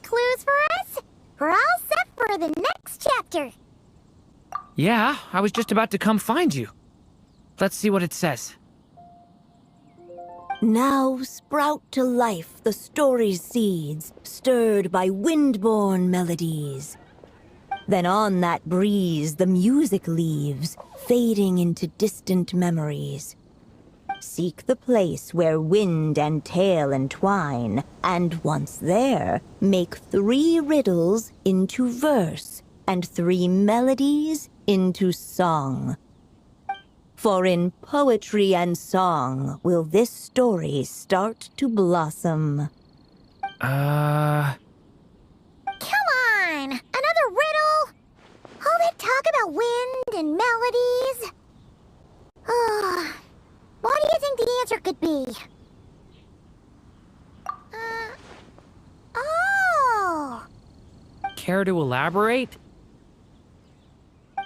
clues for us? We're all set for the next chapter. Yeah, I was just about to come find you. Let's see what it says. Now sprout to life the story's seeds, stirred by wind-borne melodies. Then on that breeze the music leaves, fading into distant memories. Seek the place where wind and tale entwine, and once there, make 3 riddles into verse, and 3 melodies into song. For in poetry and song will this story start to blossom. Come on! Another riddle? All that talk about wind and melodies? What do you think the answer could be? Oh! Care to elaborate?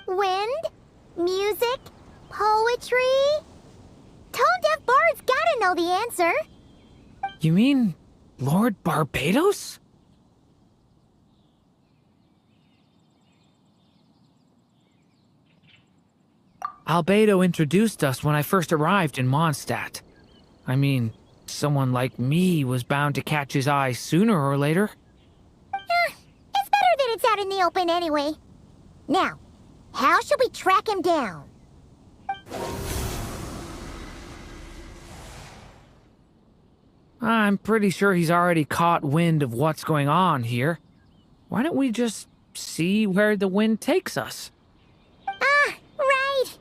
Wind? Music? Poetry? Tone-deaf bards gotta know the answer. You mean Lord Barbados? Albedo introduced us when I first arrived in Mondstadt. I mean, someone like me was bound to catch his eye sooner or later. It's better that it's out in the open anyway. Now, how should we track him down? I'm pretty sure he's already caught wind of what's going on here. Why don't we just see where the wind takes us? Right.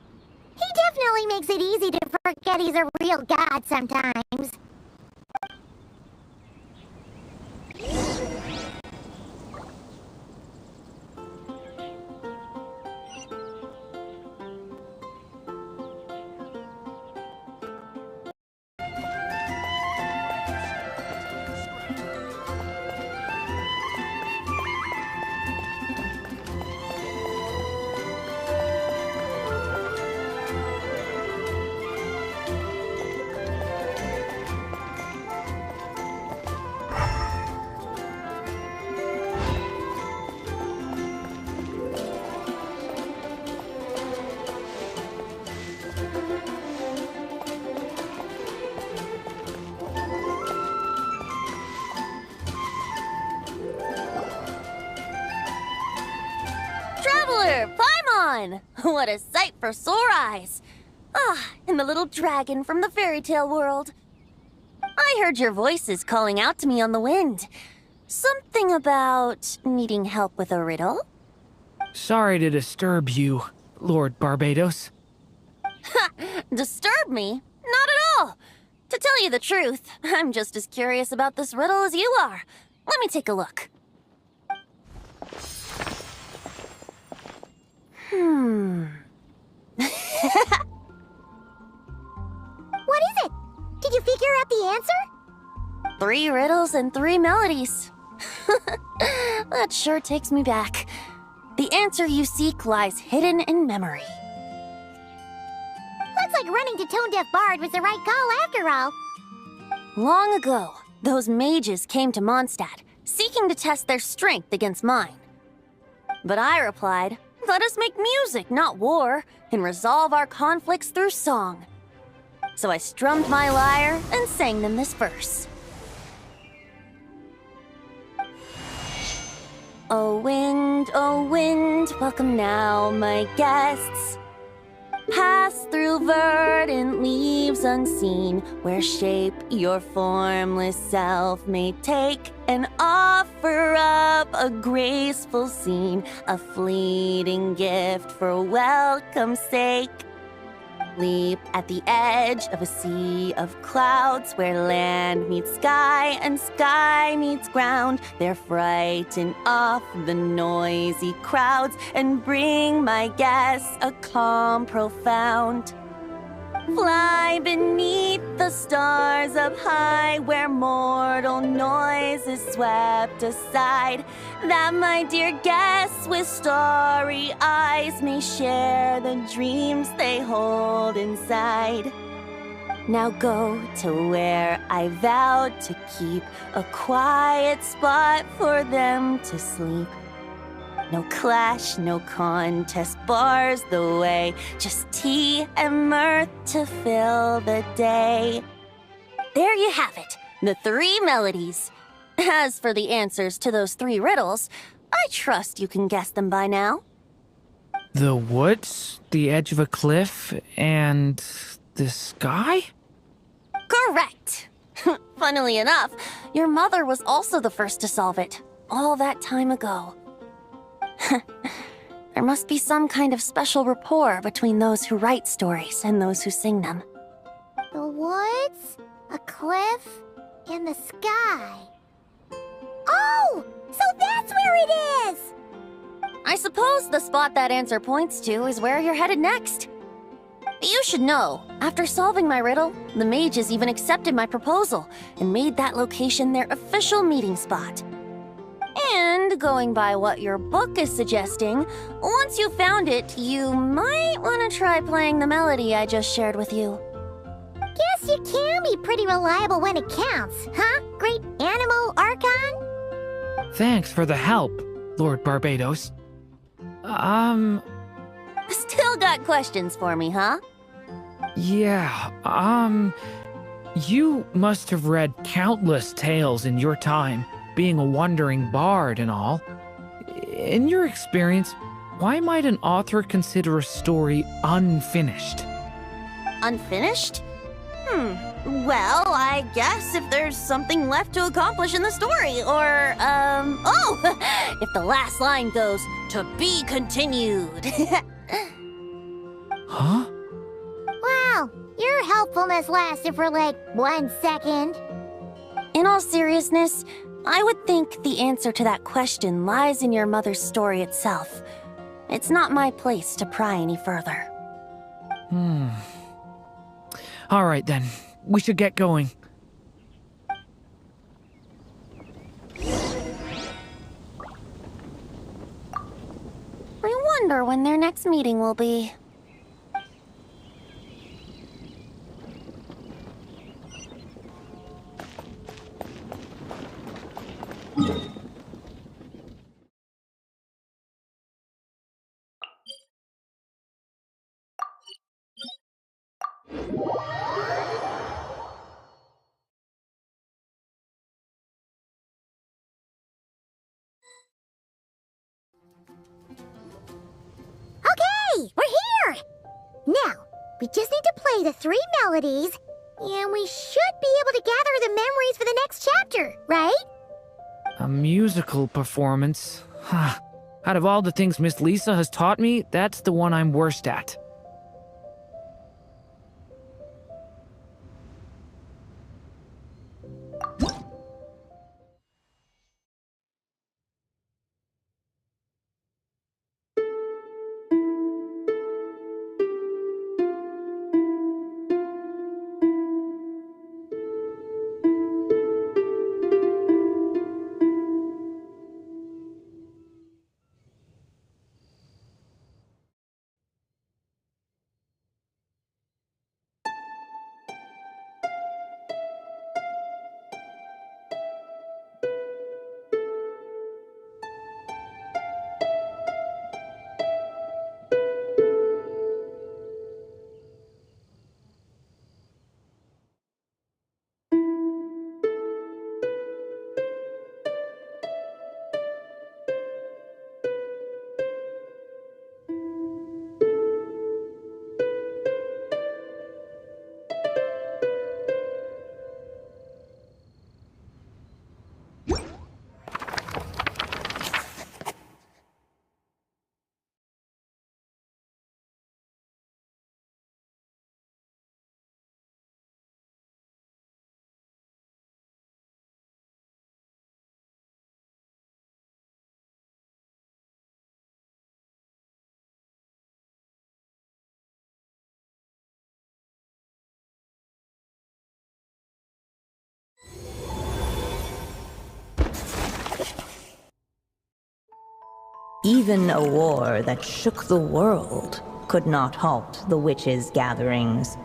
He definitely makes it easy to forget he's a real god sometimes. Traveler, Paimon! What a sight for sore eyes! And the little dragon from the fairy tale world. I heard your voices calling out to me on the wind. Something about needing help with a riddle? Sorry to disturb you, Lord Barbados. Disturb me? Not at all! To tell you the truth, I'm just as curious about this riddle as you are. Let me take a look. What is it? Did you figure out the answer? 3 riddles and 3 melodies. That sure takes me back. The answer you seek lies hidden in memory. Looks like running to Tone-Deaf Bard was the right call after all. Long ago, those mages came to Mondstadt, seeking to test their strength against mine. But I replied, let us make music, not war, and resolve our conflicts through song. So I strummed my lyre and sang them this verse. O wind, welcome now, my guests. Pass through verdant leaves unseen, where shape your formless self may take, and offer up a graceful scene, a fleeting gift for welcome's sake. Leap at the edge of a sea of clouds, where land meets sky and sky meets ground. There frighten off the noisy crowds and bring my guests a calm profound. Fly beneath the stars up high, where mortal noise is swept aside, that my dear guests with starry eyes may share the dreams they hold inside. Now go to where I vowed to keep a quiet spot for them to sleep. No clash, no contest bars the way, just tea and mirth to fill the day. There you have it, the 3 melodies. As for the answers to those 3 riddles, I trust you can guess them by now. The woods, the edge of a cliff, and the sky? Correct! Funnily enough, your mother was also the first to solve it, all that time ago. There must be some kind of special rapport between those who write stories and those who sing them. The woods, a cliff, and the sky. Oh! So that's where it is! I suppose the spot that answer points to is where you're headed next. You should know, after solving my riddle, the mages even accepted my proposal and made that location their official meeting spot. And going by what your book is suggesting, once you found it, you might want to try playing the melody I just shared with you. Guess you can be pretty reliable when it counts, huh, Great Animal Archon? Thanks for the help, Lord Barbados. Still got questions for me, huh? Yeah, you must have read countless tales in your time, being a wandering bard and all. In your experience, why might an author consider a story unfinished? Unfinished? Well, I guess if there's something left to accomplish in the story, or, if the last line goes, "To be continued." Huh? Wow, your helpfulness lasted for like 1 second. In all seriousness, I would think the answer to that question lies in your mother's story itself. It's not my place to pry any further. All right then, we should get going. I wonder when their next meeting will be. Okay, we're here! Now, we just need to play the 3 melodies, and we should be able to gather the memories for the next chapter, right? A musical performance? Huh. Out of all the things Miss Lisa has taught me, that's the one I'm worst at. Even a war that shook the world could not halt the witches' gatherings.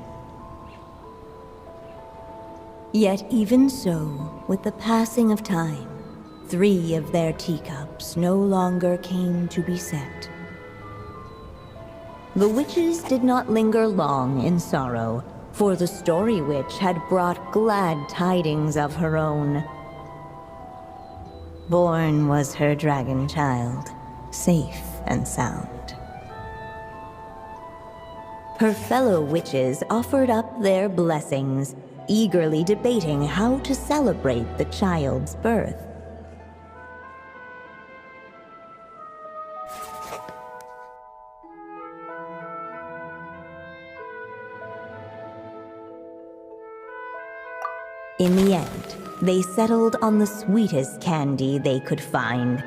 Yet even so, with the passing of time, 3 of their teacups no longer came to be set. The witches did not linger long in sorrow, for the story witch had brought glad tidings of her own. Born was her dragon child, safe and sound. Her fellow witches offered up their blessings, eagerly debating how to celebrate the child's birth. In the end, they settled on the sweetest candy they could find.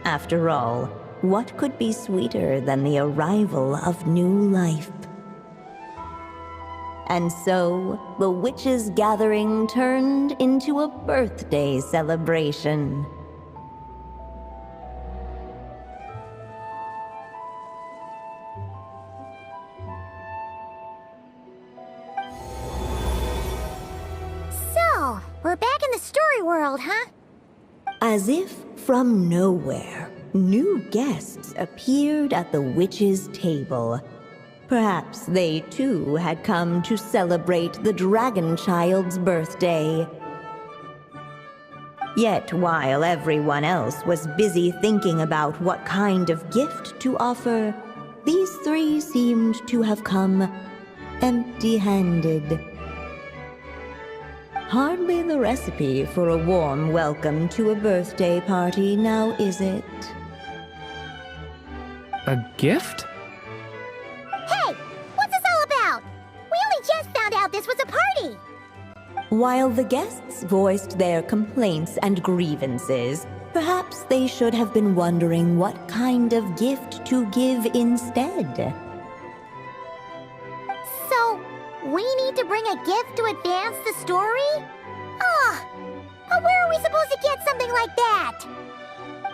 After all, what could be sweeter than the arrival of new life? And so, the witches' gathering turned into a birthday celebration. So, we're back in the story world, huh? As if from nowhere, new guests appeared at the witches' table. Perhaps they too had come to celebrate the dragon child's birthday. Yet while everyone else was busy thinking about what kind of gift to offer, these 3 seemed to have come empty-handed. Hardly the recipe for a warm welcome to a birthday party now, is it? A gift? Hey! What's this all about? We only just found out this was a party! While the guests voiced their complaints and grievances, perhaps they should have been wondering what kind of gift to give instead. So, we need to bring a gift to advance the story? But where are we supposed to get something like that?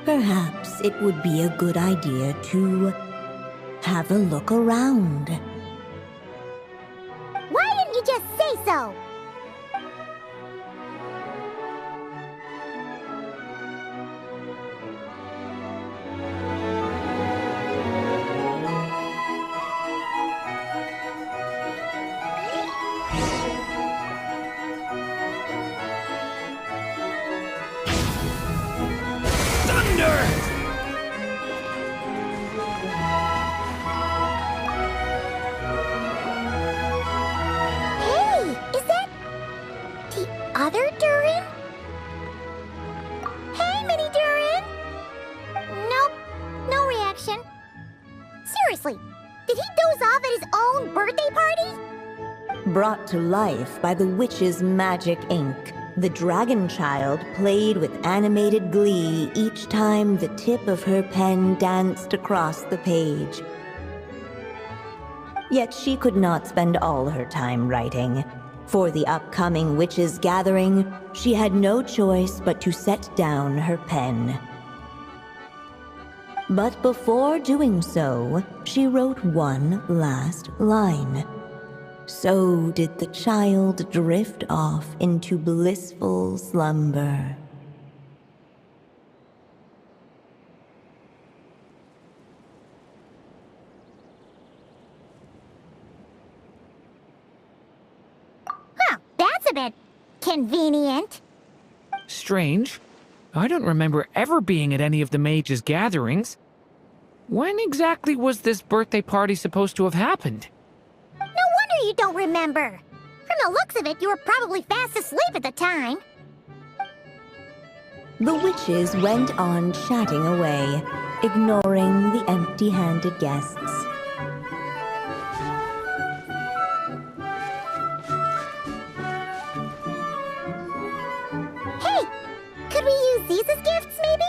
Perhaps it would be a good idea to have a look around. Why didn't you just say so? Other Durin? Hey, Mini Durin! Nope, no reaction. Seriously, did he doze off at his own birthday party? Brought to life by the witch's magic ink, the dragon child played with animated glee each time the tip of her pen danced across the page. Yet she could not spend all her time writing. For the upcoming witches' gathering, she had no choice but to set down her pen. But before doing so, she wrote one last line. So did the child drift off into blissful slumber. That's a bit convenient. Strange. I don't remember ever being at any of the mages' gatherings. When exactly was this birthday party supposed to have happened? No wonder you don't remember. From the looks of it, you were probably fast asleep at the time. The witches went on chatting away, ignoring the empty-handed guests. Hey, could we use these as gifts, maybe?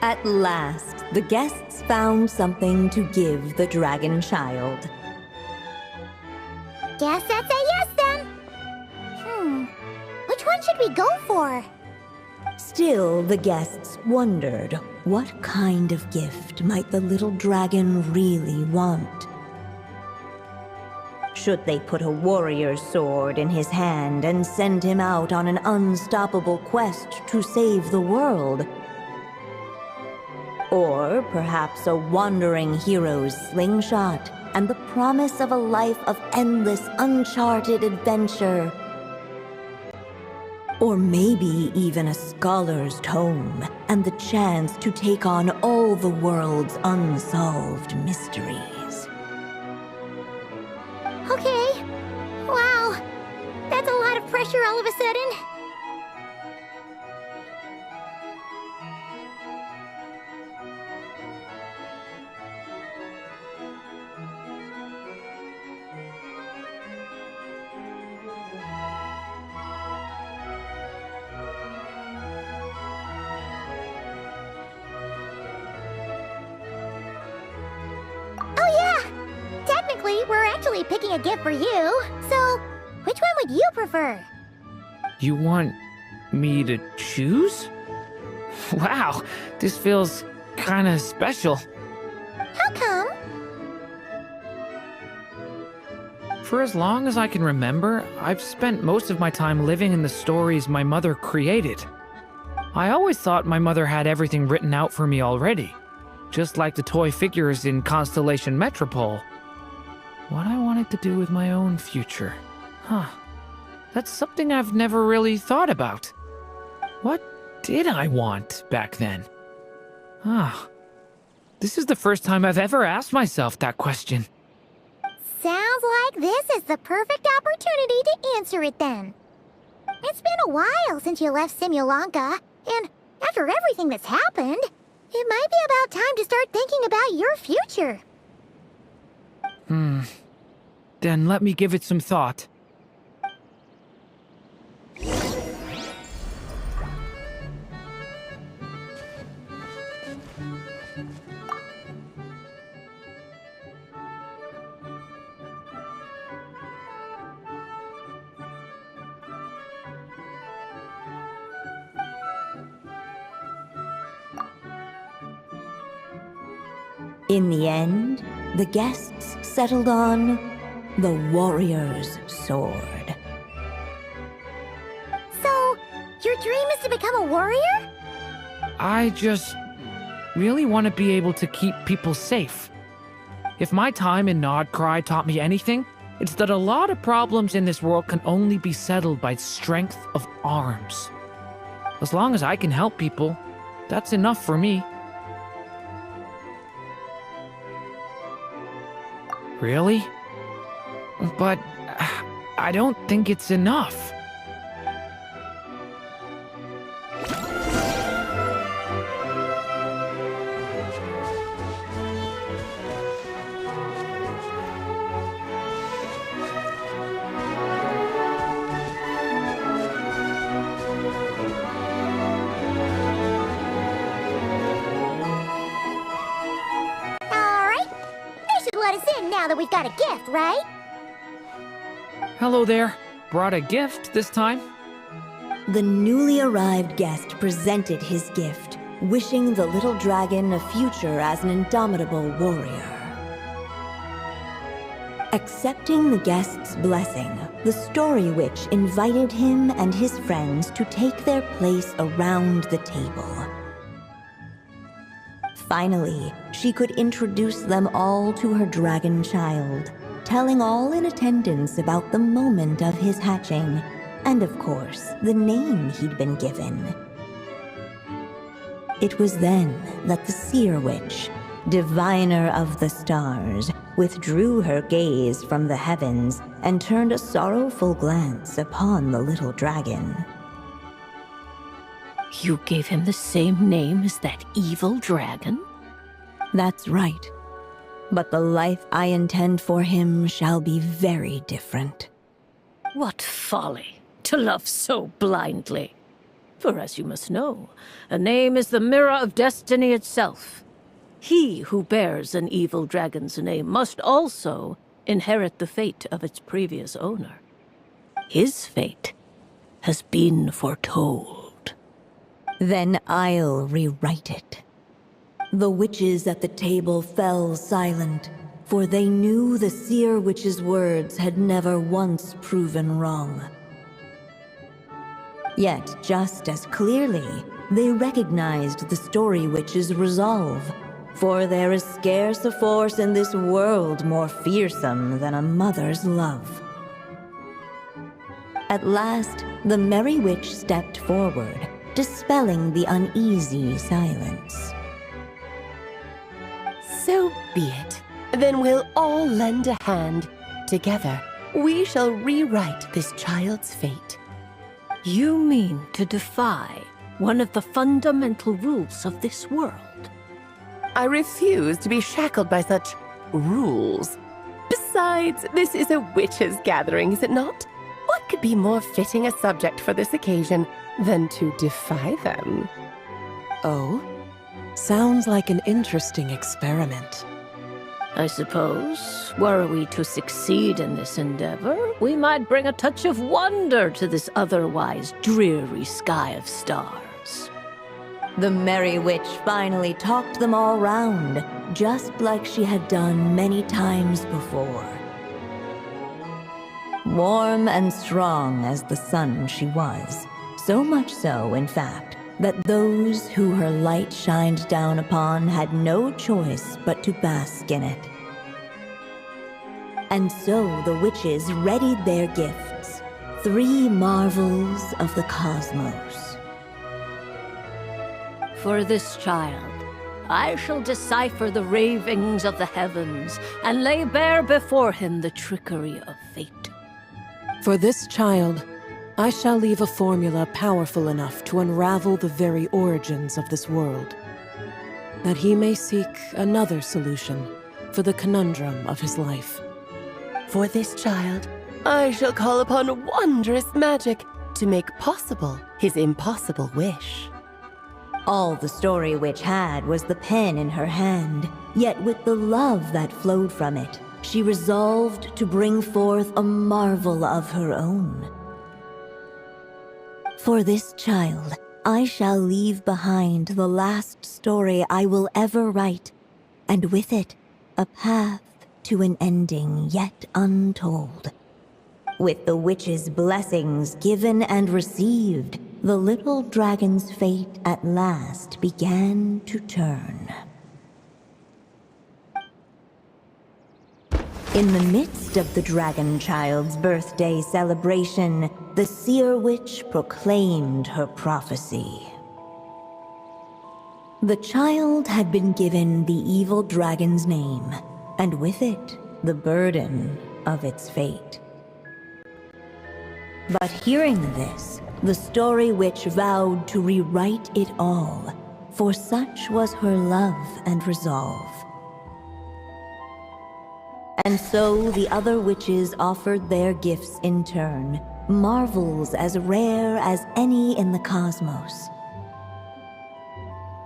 At last, the guests found something to give the dragon child. Guess that's a yes then. Which one should we go for? Still, the guests wondered what kind of gift might the little dragon really want. should they put a warrior's sword in his hand and send him out on an unstoppable quest to save the world. Or perhaps a wandering hero's slingshot and the promise of a life of endless, uncharted adventure. Or maybe even a scholar's tome and the chance to take on all the world's unsolved mysteries. Okay. Wow. That's a lot of pressure all of a sudden. We're actually picking a gift for you, so which one would you prefer? You want me to choose? Wow, this feels kinda special. How come? For as long as I can remember, I've spent most of my time living in the stories my mother created. I always thought my mother had everything written out for me already, just like the toy figures in Constellation Metropole. What I wanted to do with my own future. Huh. That's something I've never really thought about. What did I want back then? This is the first time I've ever asked myself that question. Sounds like this is the perfect opportunity to answer it then. It's been a while since you left Simulanka, and after everything that's happened, it might be about time to start thinking about your future. Then let me give it some thought. In the end, the guests settled on the warrior's sword. So, your dream is to become a warrior? I just really want to be able to keep people safe. If my time in Nodcry taught me anything, it's that a lot of problems in this world can only be settled by strength of arms. As long as I can help people, that's enough for me. Really? But I don't think it's enough. Now that we've got a gift, right? Hello there. Brought a gift this time? The newly arrived guest presented his gift, wishing the little dragon a future as an indomitable warrior. Accepting the guest's blessing, the story witch invited him and his friends to take their place around the table. Finally, she could introduce them all to her dragon child, telling all in attendance about the moment of his hatching, and of course, the name he'd been given. It was then that the seer witch, diviner of the stars, withdrew her gaze from the heavens and turned a sorrowful glance upon the little dragon. You gave him the same name as that evil dragon? That's right. But the life I intend for him shall be very different. What folly, to love so blindly. For as you must know, a name is the mirror of destiny itself. He who bears an evil dragon's name must also inherit the fate of its previous owner. His fate has been foretold. Then I'll rewrite it. The witches at the table fell silent, for they knew the seer witch's words had never once proven wrong. Yet, just as clearly, they recognized the story witch's resolve, for there is scarce a force in this world more fearsome than a mother's love. At last, the merry witch stepped forward, dispelling the uneasy silence. So be it. Then we'll all lend a hand. Together, we shall rewrite this child's fate. You mean to defy one of the fundamental rules of this world? I refuse to be shackled by such rules. Besides, this is a witches' gathering, is it not? What could be more fitting a subject for this occasion than to defy them? Oh? Sounds like an interesting experiment. I suppose, were we to succeed in this endeavor, we might bring a touch of wonder to this otherwise dreary sky of stars. The merry witch finally talked them all round, just like she had done many times before. Warm and strong as the sun she was, so much so, in fact, that those who her light shined down upon had no choice but to bask in it. And so the witches readied their gifts, 3 marvels of the cosmos. For this child, I shall decipher the ravings of the heavens and lay bare before him the trickery of fate. For this child, I shall leave a formula powerful enough to unravel the very origins of this world, that he may seek another solution for the conundrum of his life. For this child, I shall call upon wondrous magic to make possible his impossible wish. All the story witch had was the pen in her hand, yet with the love that flowed from it, she resolved to bring forth a marvel of her own. For this child, I shall leave behind the last story I will ever write, and with it, a path to an ending yet untold. With the witch's blessings given and received, the little dragon's fate at last began to turn. In the midst of the dragon child's birthday celebration, the seer witch proclaimed her prophecy. The child had been given the evil dragon's name, and with it, the burden of its fate. But hearing this, the story witch vowed to rewrite it all, for such was her love and resolve. And so the other witches offered their gifts in turn, marvels as rare as any in the cosmos.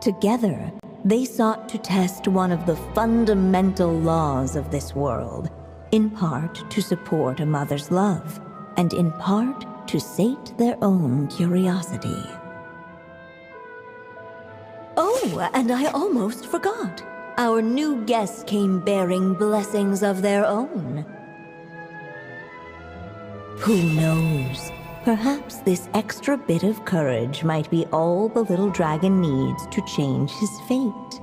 Together, they sought to test one of the fundamental laws of this world, in part to support a mother's love, and in part to sate their own curiosity. Oh, and I almost forgot. Our new guests came bearing blessings of their own. Who knows? Perhaps this extra bit of courage might be all the little dragon needs to change his fate.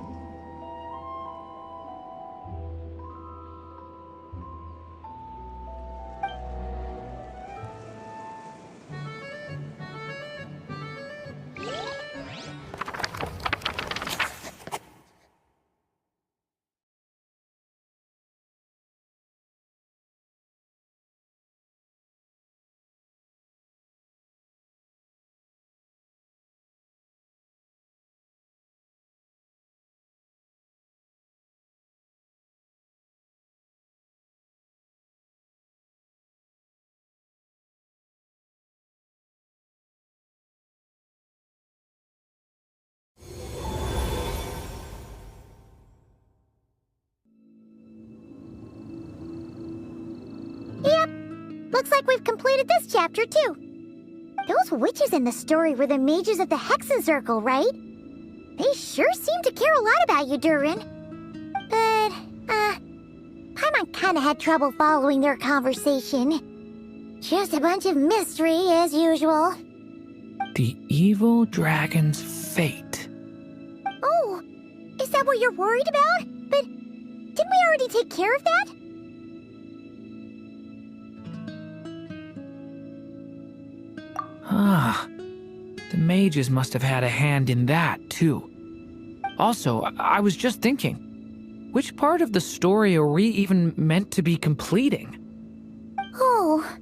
Looks like we've completed this chapter, too. Those witches in the story were the mages of the Hexen Circle, right? They sure seem to care a lot about you, Durin. But, kinda had trouble following their conversation. Just a bunch of mystery as usual. The evil dragon's fate. Oh, is that what you're worried about? But didn't we already take care of that? Ah, the mages must have had a hand in that, too. Also, I was just thinking, which part of the story are we even meant to be completing? Oh,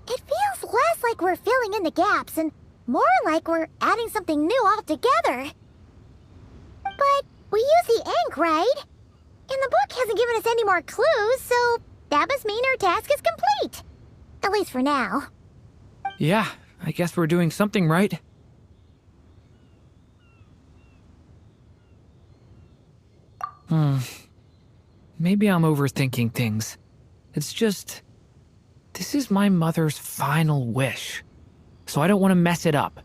It feels less like we're filling in the gaps and more like we're adding something new altogether. But we use the ink, right? And the book hasn't given us any more clues, so that must mean our task is complete. At least for now. Yeah, I guess we're doing something right. Maybe I'm overthinking things. It's just... this is my mother's final wish, so I don't want to mess it up.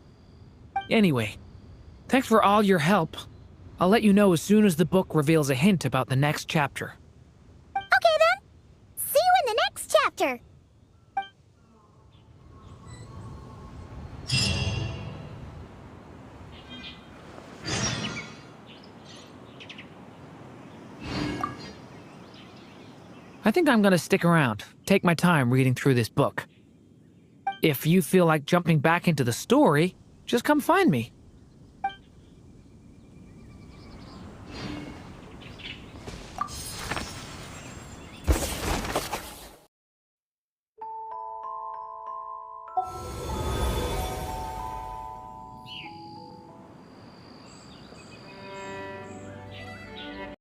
Anyway, thanks for all your help. I'll let you know as soon as the book reveals a hint about the next chapter. Okay then. See you in the next chapter. I think I'm gonna stick around, take my time reading through this book. If you feel like jumping back into the story, just come find me.